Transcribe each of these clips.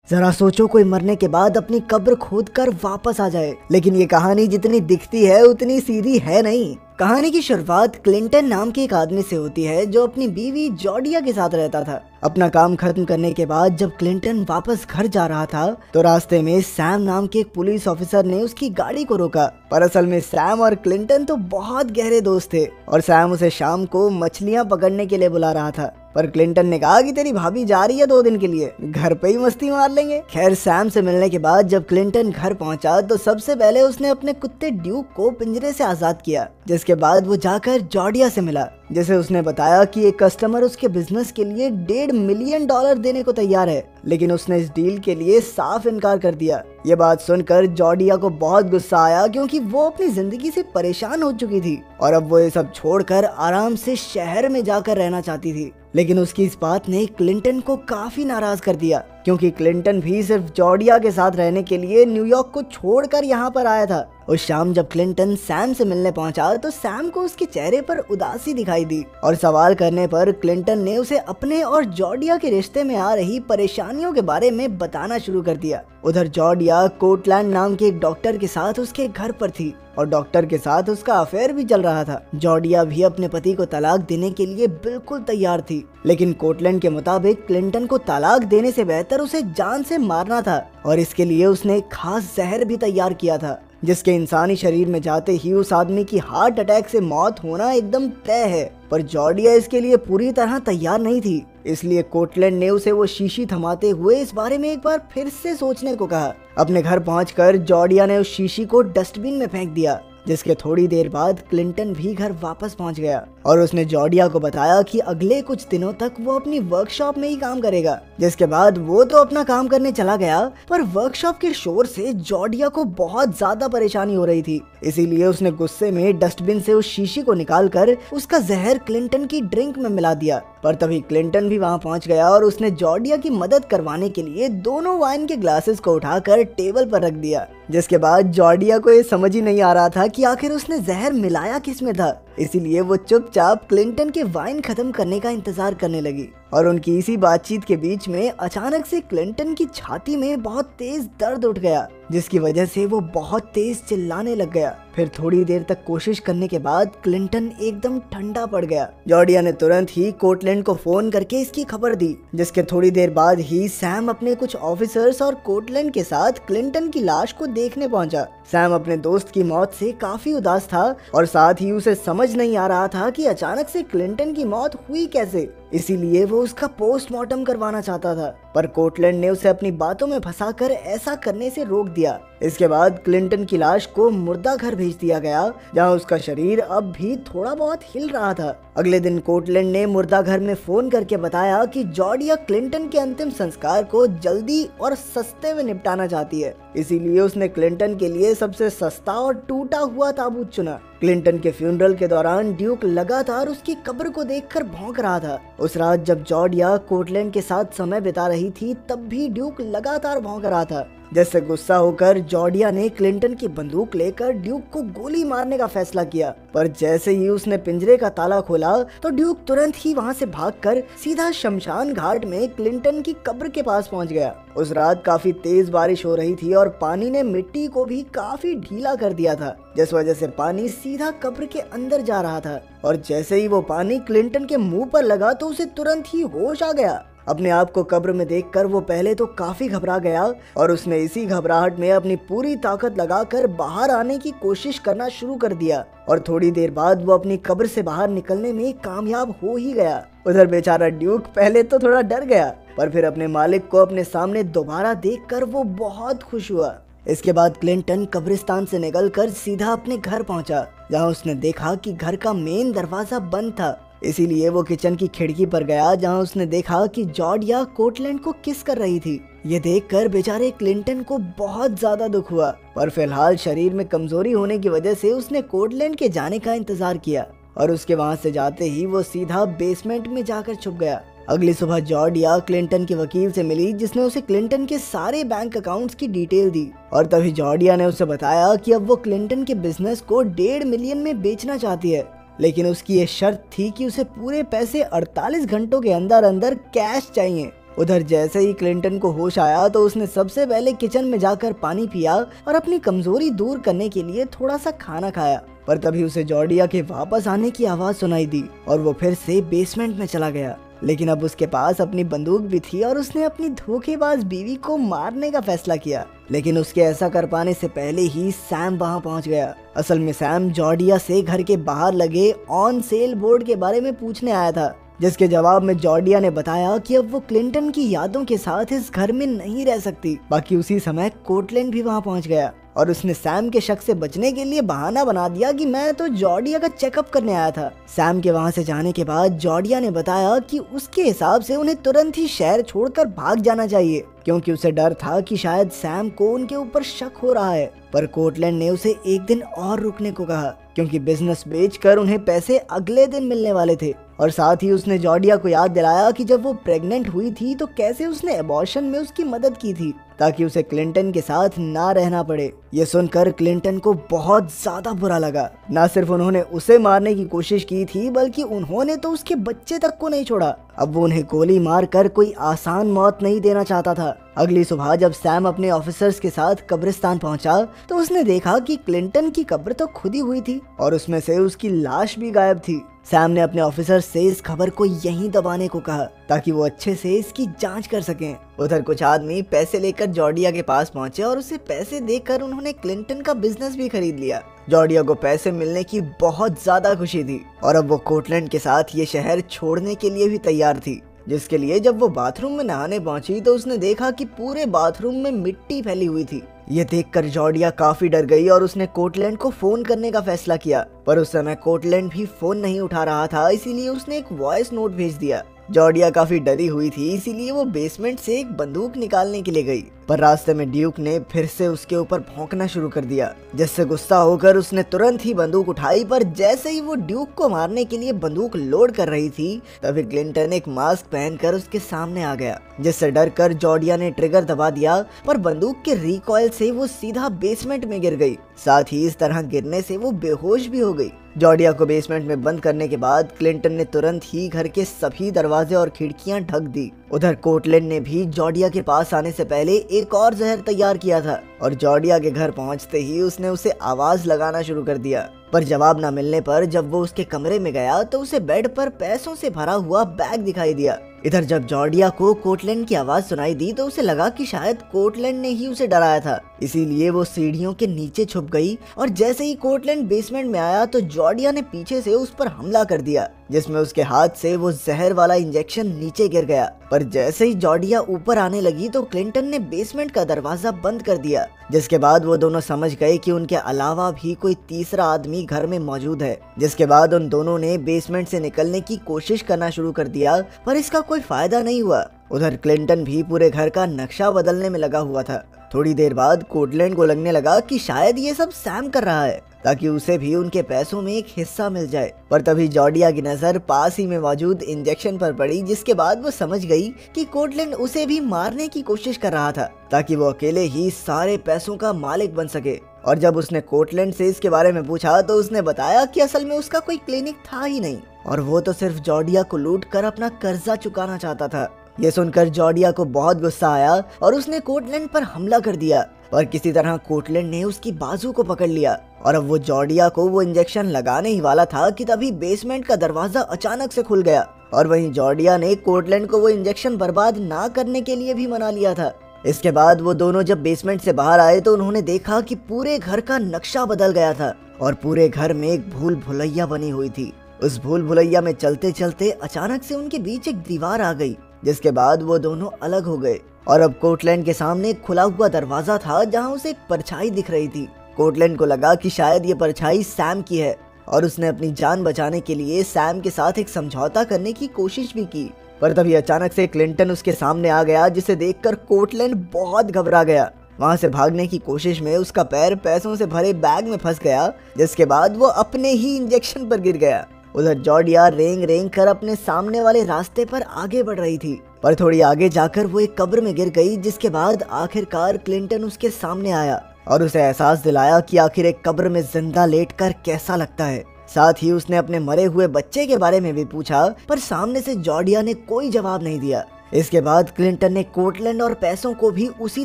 जरा सोचो कोई मरने के बाद अपनी कब्र खोद कर वापस आ जाए, लेकिन ये कहानी जितनी दिखती है उतनी सीधी है नहीं। कहानी की शुरुआत क्लिंटन नाम के एक आदमी से होती है जो अपनी बीवी जॉर्डिया के साथ रहता था। अपना काम खत्म करने के बाद जब क्लिंटन वापस घर जा रहा था तो रास्ते में सैम नाम के एक पुलिस ऑफिसर ने उसकी गाड़ी को रोका। पर असल में सैम और क्लिंटन तो बहुत गहरे दोस्त थे और सैम उसे शाम को मछलियां पकड़ने के लिए बुला रहा था। पर क्लिंटन ने कहा कि तेरी भाभी जा रही है 2 दिन के लिए, घर पे ही मस्ती मार लेंगे। खैर सैम से मिलने के बाद जब क्लिंटन घर पहुंचा तो सबसे पहले उसने अपने कुत्ते ड्यूक को पिंजरे से आजाद किया, जिसके बाद वो जाकर जॉर्डिया से मिला, जिसे उसने बताया कि एक कस्टमर उसके बिजनेस के लिए $1.5 मिलियन देने को तैयार है, लेकिन उसने इस डील के लिए साफ इनकार कर दिया। ये बात सुनकर जॉर्डिया को बहुत गुस्सा आया क्योंकि वो अपनी जिंदगी से परेशान हो चुकी थी और अब वो ये सब छोड़कर आराम से शहर में जाकर रहना चाहती थी। लेकिन उसकी इस बात ने क्लिंटन को काफी नाराज कर दिया क्योंकि क्लिंटन भी सिर्फ जॉर्डिया के साथ रहने के लिए न्यूयॉर्क को छोड़कर यहाँ पर आया था। उस शाम जब क्लिंटन सैम से मिलने पहुंचा तो सैम को उसके चेहरे पर उदासी दिखाई दी और सवाल करने पर क्लिंटन ने उसे अपने और जॉर्डिया के रिश्ते में आ रही परेशानियों के बारे में बताना शुरू कर दिया। उधर जॉर्डिया कोटलैंड नाम के एक डॉक्टर के साथ उसके घर पर थी और डॉक्टर के साथ उसका अफेयर भी चल रहा था। जॉर्डिया भी अपने पति को तलाक देने के लिए बिल्कुल तैयार थी, लेकिन कोटलैंड के मुताबिक क्लिंटन को तलाक देने से बेहतर उसे जान से मारना था और इसके लिए उसने एक खास जहर भी तैयार किया था, जिसके इंसानी शरीर में जाते ही उस आदमी की हार्ट अटैक से मौत होना एकदम तय है। पर जॉर्डिया इसके लिए पूरी तरह तैयार नहीं थी, इसलिए कोटलैंड ने उसे वो शीशी थमाते हुए इस बारे में एक बार फिर से सोचने को कहा। अपने घर पहुंचकर जॉर्डिया ने उस शीशी को डस्टबिन में फेंक दिया, जिसके थोड़ी देर बाद क्लिंटन भी घर वापस पहुंच गया और उसने जॉर्डिया को बताया कि अगले कुछ दिनों तक वो अपनी वर्कशॉप में ही काम करेगा। जिसके बाद वो तो अपना काम करने चला गया, पर वर्कशॉप के शोर से जॉर्डिया को बहुत ज्यादा परेशानी हो रही थी, इसीलिए उसने गुस्से में डस्टबिन से उस शीशी को निकालकर उसका जहर क्लिंटन की ड्रिंक में मिला दिया। पर तभी क्लिंटन भी वहां पहुंच गया और उसने जॉर्डिया की मदद करवाने के लिए दोनों वाइन के ग्लासेस को उठाकर टेबल पर रख दिया। जिसके बाद जॉर्डिया को ये समझ ही नहीं आ रहा था कि आखिर उसने जहर मिलाया किस में था, इसीलिए वो चुपचाप क्लिंटन के वाइन खत्म करने का इंतजार करने लगी। और उनकी इसी बातचीत के बीच में अचानक से क्लिंटन की छाती में बहुत तेज दर्द उठ गया, जिसकी वजह से वो बहुत तेज चिल्लाने लग गया। फिर थोड़ी देर तक कोशिश करने के बाद क्लिंटन एकदम ठंडा पड़ गया। जॉर्डिया ने तुरंत ही कोटलैंड को फोन करके इसकी खबर दी, जिसके थोड़ी देर बाद ही सैम अपने कुछ ऑफिसर्स और कोटलैंड के साथ क्लिंटन की लाश को देखने पहुंचा। सैम अपने दोस्त की मौत से काफी उदास था और साथ ही उसे समझ नहीं आ रहा था कि अचानक से क्लिंटन की मौत हुई कैसे, इसीलिए वो उसका पोस्टमार्टम करवाना चाहता था। पर कोटलैंड ने उसे अपनी बातों में फंसाकर ऐसा करने से रोक दिया। इसके बाद क्लिंटन की लाश को मुर्दा घर भेज दिया गया, जहां उसका शरीर अब भी थोड़ा बहुत हिल रहा था। अगले दिन कोटलैंड ने मुर्दा घर में फोन करके बताया कि जॉर्डिया क्लिंटन के अंतिम संस्कार को जल्दी और सस्ते में निपटाना चाहती है, इसीलिए उसने क्लिंटन के लिए सबसे सस्ता और टूटा हुआ ताबूत चुना। क्लिंटन के फ्यूनरल के दौरान ड्यूक लगातार उसकी कब्र को देखकर भौंक रहा था। उस रात जब जॉर्डिया कोटलैंड के साथ समय बिता रही थी तब भी ड्यूक लगातार भौंक रहा था, जिससे गुस्सा होकर जॉर्डिया ने क्लिंटन की बंदूक लेकर ड्यूक को गोली मारने का फैसला किया। पर जैसे ही उसने पिंजरे का ताला खोला तो ड्यूक तुरंत ही वहां से भागकर सीधा शमशान घाट में क्लिंटन की कब्र के पास पहुंच गया। उस रात काफी तेज बारिश हो रही थी और पानी ने मिट्टी को भी काफी ढीला कर दिया था, जिस वजह से पानी सीधा कब्र के अंदर जा रहा था। और जैसे ही वो पानी क्लिंटन के मुंह पर लगा तो उसे तुरंत ही होश आ गया। अपने आप को कब्र में देखकर वो पहले तो काफी घबरा गया और उसने इसी घबराहट में अपनी पूरी ताकत लगाकर बाहर आने की कोशिश करना शुरू कर दिया और थोड़ी देर बाद वो अपनी कब्र से बाहर निकलने में कामयाब हो ही गया। उधर बेचारा ड्यूक पहले तो थोड़ा डर गया, पर फिर अपने मालिक को अपने सामने दोबारा देखकर वो बहुत खुश हुआ। इसके बाद क्लिंटन कब्रिस्तान से निकलकर सीधा अपने घर पहुंचा, जहां उसने देखा कि घर का मेन दरवाजा बंद था, इसीलिए वो किचन की खिड़की पर गया, जहां उसने देखा कि जॉर्डिया कोटलैंड को किस कर रही थी। ये देखकर बेचारे क्लिंटन को बहुत ज्यादा दुख हुआ, पर फिलहाल शरीर में कमजोरी होने की वजह से उसने कोटलैंड के जाने का इंतजार किया और उसके वहां से जाते ही वो सीधा बेसमेंट में जाकर छुप गया। अगली सुबह जॉर्डिया क्लिंटन के वकील से मिली, जिसने उसे क्लिंटन के सारे बैंक अकाउंट्स की डिटेल दी और तभी जॉर्डिया ने उसे बताया कि अब वो क्लिंटन के बिजनेस को $1.5 मिलियन में बेचना चाहती है, लेकिन उसकी ये शर्त थी कि उसे पूरे पैसे 48 घंटों के अंदर अंदर कैश चाहिए। उधर जैसे ही क्लिंटन को होश आया तो उसने सबसे पहले किचन में जाकर पानी पिया और अपनी कमजोरी दूर करने के लिए थोड़ा सा खाना खाया। पर तभी उसे जॉर्डिया के वापस आने की आवाज सुनाई दी और वो फिर से बेसमेंट में चला गया। लेकिन अब उसके पास अपनी बंदूक भी थी और उसने अपनी धोखेबाज बीवी को मारने का फैसला किया। लेकिन उसके ऐसा कर पाने से पहले ही सैम वहां पहुंच गया। असल में सैम जॉर्डिया से घर के बाहर लगे ऑन सेल बोर्ड के बारे में पूछने आया था, जिसके जवाब में जॉर्डिया ने बताया कि अब वो क्लिंटन की यादों के साथ इस घर में नहीं रह सकती। बाकी उसी समय कोर्टलैंड भी वहां पहुंच गया और उसने सैम के शक से बचने के लिए बहाना बना दिया कि मैं तो जॉर्डिया का चेकअप करने आया था। सैम के वहां से जाने के बाद जॉर्डिया ने बताया कि उसके हिसाब से उन्हें तुरंत ही शहर छोड़कर भाग जाना चाहिए, क्योंकि उसे डर था कि शायद सैम को उनके ऊपर शक हो रहा है। पर कोर्टलैंड ने उसे एक दिन और रुकने को कहा, क्योंकि बिजनेस बेचकर उन्हें पैसे अगले दिन मिलने वाले थे। और साथ ही उसने जॉर्डिया को याद दिलाया कि जब वो प्रेग्नेंट हुई थी तो कैसे उसने एबॉर्शन में उसकी मदद की थी, ताकि उसे क्लिंटन के साथ ना रहना पड़े। ये सुनकर क्लिंटन को बहुत ज्यादा बुरा लगा। न सिर्फ उन्होंने उसे मारने की कोशिश की थी, बल्कि उन्होंने तो उसके बच्चे तक को नहीं छोड़ा। अब वो उन्हें गोली मारकर कोई आसान मौत नहीं देना चाहता था। अगली सुबह जब सैम अपने ऑफिसर्स के साथ कब्रिस्तान पहुंचा तो उसने देखा कि क्लिंटन की कब्र तो खुदी हुई थी और उसमें से उसकी लाश भी गायब थी। सैम ने अपने ऑफिसर से इस खबर को यहीं दबाने को कहा ताकि वो अच्छे से इसकी जांच कर सकें। उधर कुछ आदमी पैसे लेकर जॉर्डिया के पास पहुंचे और उसे पैसे देकर उन्होंने क्लिंटन का बिजनेस भी खरीद लिया। जॉर्डिया को पैसे मिलने की बहुत ज्यादा खुशी थी और अब वो कोर्टलैंड के साथ ये शहर छोड़ने के लिए भी तैयार थी, जिसके लिए जब वो बाथरूम में नहाने पहुंची तो उसने देखा कि पूरे बाथरूम में मिट्टी फैली हुई थी। ये देखकर जॉर्डिया काफी डर गई और उसने कोर्टलैंड को फोन करने का फैसला किया, पर उस समय कोर्टलैंड भी फोन नहीं उठा रहा था, इसीलिए उसने एक वॉइस नोट भेज दिया। जॉर्डिया काफी डरी हुई थी, इसीलिए वो बेसमेंट से एक बंदूक निकालने के लिए गई, पर रास्ते में ड्यूक ने फिर से उसके ऊपर भौंकना शुरू कर दिया, जिससे गुस्सा होकर उसने तुरंत ही बंदूक उठाई। पर जैसे ही वो ड्यूक को मारने के लिए बंदूक लोड कर रही थी तभी क्लिंटन एक मास्क पहनकर उसके सामने आ गया, जिससे डर कर जॉर्डिया ने ट्रिगर दबा दिया, पर बंदूक के रिकॉइल से वो सीधा बेसमेंट में गिर गई। साथ ही इस तरह गिरने से वो बेहोश भी हो गई। जॉर्डिया को बेसमेंट में बंद करने के बाद क्लिंटन ने तुरंत ही घर के सभी दरवाजे और खिड़कियां ढक दी। उधर कोर्टलैंड ने भी जॉर्डिया के पास आने से पहले एक और जहर तैयार किया था और जॉर्डिया के घर पहुंचते ही उसने उसे आवाज लगाना शुरू कर दिया। पर जवाब न मिलने पर जब वो उसके कमरे में गया तो उसे बेड पर पैसों से भरा हुआ बैग दिखाई दिया। इधर जब जॉर्डिया को कोर्टलैंड की आवाज सुनाई दी तो उसे लगा कि शायद कोर्टलैंड ने ही उसे डराया था, इसीलिए वो सीढ़ियों के नीचे छुप गई और जैसे ही कोर्टलैंड बेसमेंट में आया तो जॉर्डिया ने पीछे से उस पर हमला कर दिया, जिसमें उसके हाथ से वो जहर वाला इंजेक्शन नीचे गिर गया। पर जैसे ही जॉर्डिया ऊपर आने लगी तो क्लिंटन ने बेसमेंट का दरवाजा बंद कर दिया, जिसके बाद वो दोनों समझ गए कि उनके अलावा भी कोई तीसरा आदमी घर में मौजूद है। जिसके बाद उन दोनों ने बेसमेंट से निकलने की कोशिश करना शुरू कर दिया, पर इसका कोई फायदा नहीं हुआ। उधर क्लिंटन भी पूरे घर का नक्शा बदलने में लगा हुआ था। थोड़ी देर बाद कोर्टलैंड को लगने लगा कि शायद ये सब सैम कर रहा है ताकि उसे भी उनके पैसों में एक हिस्सा मिल जाए। पर तभी जॉर्डिया की नजर पास ही में मौजूद इंजेक्शन पर पड़ी, जिसके बाद वो समझ गई कि कोर्टलैंड उसे भी मारने की कोशिश कर रहा था ताकि वो अकेले ही सारे पैसों का मालिक बन सके। और जब उसने कोर्टलैंड से इसके बारे में पूछा तो उसने बताया कि असल में उसका कोई क्लिनिक था ही नहीं और वो तो सिर्फ जॉर्डिया को लूट कर अपना कर्जा चुकाना चाहता था। ये सुनकर जॉर्डिया को बहुत गुस्सा आया और उसने कोर्टलैंड पर हमला कर दिया, पर किसी तरह कोर्टलैंड ने उसकी बाजू को पकड़ लिया और अब वो जॉर्डिया को वो इंजेक्शन लगाने ही वाला था कि तभी बेसमेंट का दरवाजा अचानक से खुल गया और वहीं जॉर्डिया ने कोर्टलैंड को वो इंजेक्शन बर्बाद ना करने के लिए भी मना लिया था। इसके बाद वो दोनों जब बेसमेंट से बाहर आए तो उन्होंने देखा कि पूरे घर का नक्शा बदल गया था और पूरे घर में एक भूल भुलैया बनी हुई थी। उस भूल भुलैया में चलते चलते अचानक से उनके बीच एक दीवार आ गई, जिसके बाद वो दोनों अलग हो गए और अब कोर्टलैंड के सामने एक खुला हुआ दरवाजा था जहां उसे एक परछाई दिख रही थी। कोर्टलैंड को लगा कि शायद ये परछाई सैम की है और उसने अपनी जान बचाने के लिए सैम के साथ एक समझौता करने की कोशिश भी की। पर तभी अचानक से क्लिंटन उसके सामने आ गया, जिसे देखकर कोर्टलैंड बहुत घबरा गया। वहां से भागने की कोशिश में उसका पैर पैसों से भरे बैग में फंस गया, जिसके बाद वो अपने ही इंजेक्शन पर गिर गया। उधर जॉर्डिया रेंग रेंग कर अपने सामने वाले रास्ते पर आगे बढ़ रही थी, पर थोड़ी आगे जाकर वो एक कब्र में गिर गई, जिसके बाद आखिरकार क्लिंटन उसके सामने आया और उसे एहसास दिलाया कि आखिर एक कब्र में जिंदा लेटकर कैसा लगता है। साथ ही उसने अपने मरे हुए बच्चे के बारे में भी पूछा, पर सामने से जॉर्डिया ने कोई जवाब नहीं दिया। इसके बाद क्लिंटन ने कोर्टलैंड और पैसों को भी उसी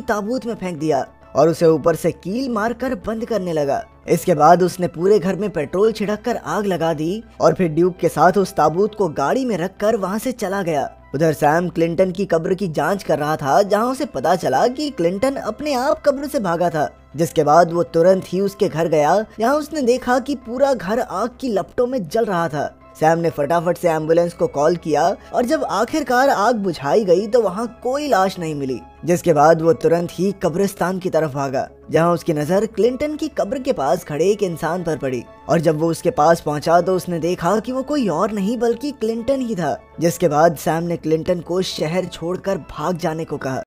ताबूत में फेंक दिया और उसे ऊपर से कील मारकर बंद करने लगा। इसके बाद उसने पूरे घर में पेट्रोल छिड़क कर आग लगा दी और फिर ड्यूक के साथ उस ताबूत को गाड़ी में रखकर वहां से चला गया। उधर सैम क्लिंटन की कब्र की जांच कर रहा था, जहां उसे पता चला कि क्लिंटन अपने आप कब्र से भागा था। जिसके बाद वो तुरंत ही उसके घर गया, जहां उसने देखा कि पूरा घर आग की लपटों में जल रहा था। सैम ने फटाफट से एम्बुलेंस को कॉल किया और जब आखिरकार आग बुझाई गई तो वहाँ कोई लाश नहीं मिली। जिसके बाद वो तुरंत ही कब्रिस्तान की तरफ भागा, जहाँ उसकी नजर क्लिंटन की कब्र के पास खड़े एक इंसान पर पड़ी और जब वो उसके पास पहुंचा तो उसने देखा कि वो कोई और नहीं बल्कि क्लिंटन ही था। जिसके बाद सैम ने क्लिंटन को शहर छोड़कर भाग जाने को कहा।